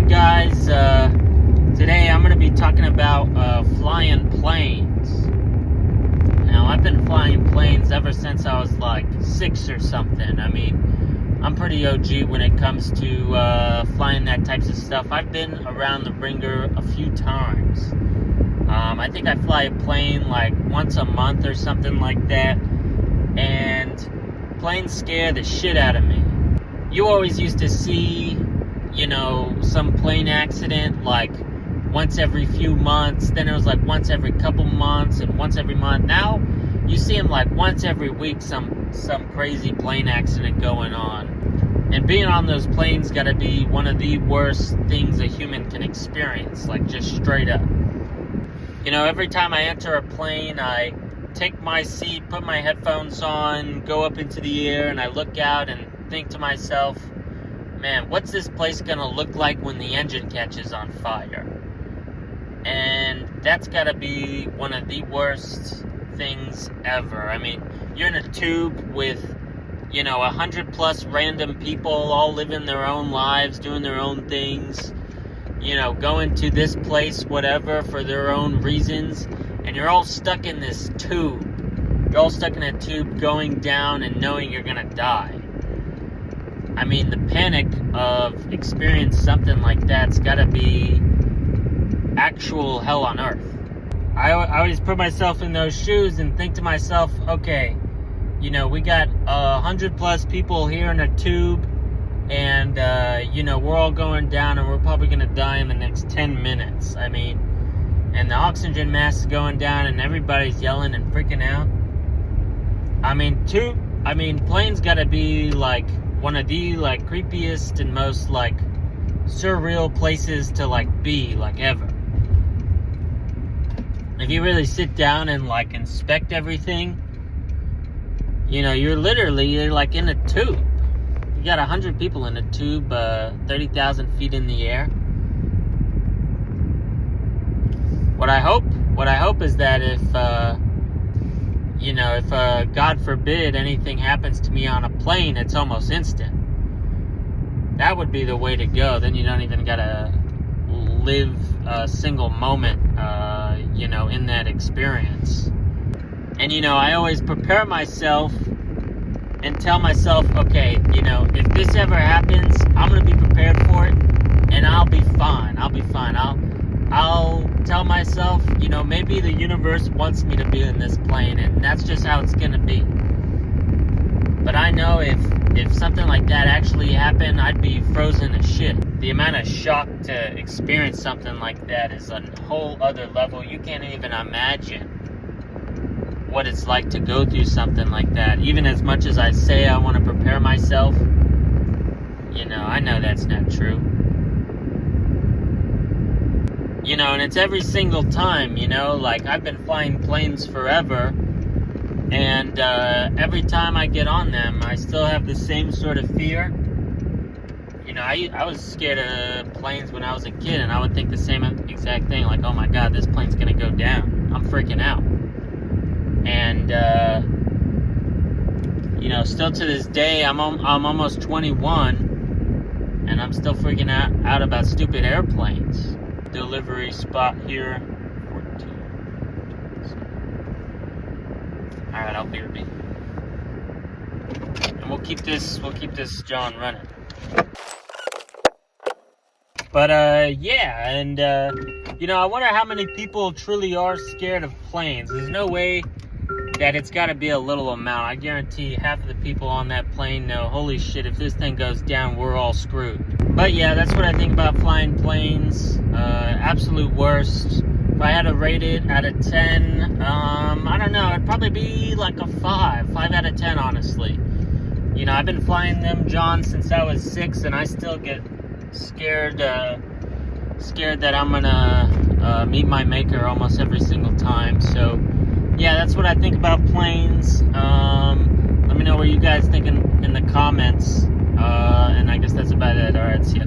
guys? Today I'm going to be talking about flying planes. Now, I've been flying planes ever since I was like 6 or something. I mean, I'm pretty OG when it comes to flying that types of stuff. I've been around the ringer a few times. I think I fly a plane like once a month or something like that. And planes scare the shit out of me. You always used to see, some plane accident like once every few months. Then it was like once every couple months and once every month. Now you see them like once every week, some crazy plane accident going on. And being on those planes gotta be one of the worst things a human can experience, like just straight up. Every time I enter a plane, I take my seat, put my headphones on, go up into the air, and I look out and think to myself, man, what's this place gonna look like when the engine catches on fire? And that's gotta be one of the worst things ever. I mean, you're in a tube with 100 plus random people all living their own lives, doing their own things, going to this place, whatever, for their own reasons, and you're all stuck in this tube. You're all stuck in a tube going down and knowing you're gonna die. I mean, the panic of experiencing something like that's gotta be actual hell on earth. I always put myself in those shoes and think to myself, okay, we got 100 plus people here in a tube, and we're all going down, and we're probably gonna die in the next 10 minutes. I mean, and the oxygen mask is going down, and everybody's yelling and freaking out. I mean, planes gotta be like one of the like creepiest and most like surreal places to like be like ever. If you really sit down and like inspect everything, you're like in a tube. You got 100 people in a tube, 30,000 feet in the air. What I hope is that if God forbid anything happens to me on a plane, it's almost instant. That would be the way to go. Then you don't even gotta live a single moment, in that experience. And, I always prepare myself and tell myself, okay, if this ever happens, I'm gonna be prepared for it, and I'll be fine. I'll tell myself, maybe the universe wants me to be in this plane, and that's just how it's gonna be. But I know if something like that actually happened, I'd be frozen to shit. The amount of shock to experience something like that is a whole other level. You can't even imagine what it's like to go through something like that. Even as much as I say I want to prepare myself, I know that's not true. And it's every single time, like I've been flying planes forever, and every time I get on them, I still have the same sort of fear. I was scared of planes when I was a kid, and I would think the same exact thing, like, oh my god, this plane's gonna go down. I'm freaking out. And, still to this day, I'm almost 21, and I'm still freaking out about stupid airplanes. Delivery spot here. 14. Alright, I'll be right back. And we'll keep this John running. But, yeah, and, I wonder how many people truly are scared of planes. There's no way that it's got to be a little amount. I guarantee half of the people on that plane know, holy shit, if this thing goes down, we're all screwed. But, yeah, that's what I think about flying planes. Absolute worst. If I had to rate it out of 10, I don't know, it'd probably be like a 5 out of 10, honestly. I've been flying them, John, since I was 6, and I still get scared that I'm gonna meet my maker almost every single time. So yeah, that's what I think about planes. Let me know what you guys think in the comments, and I guess that's about it. Alright, see ya.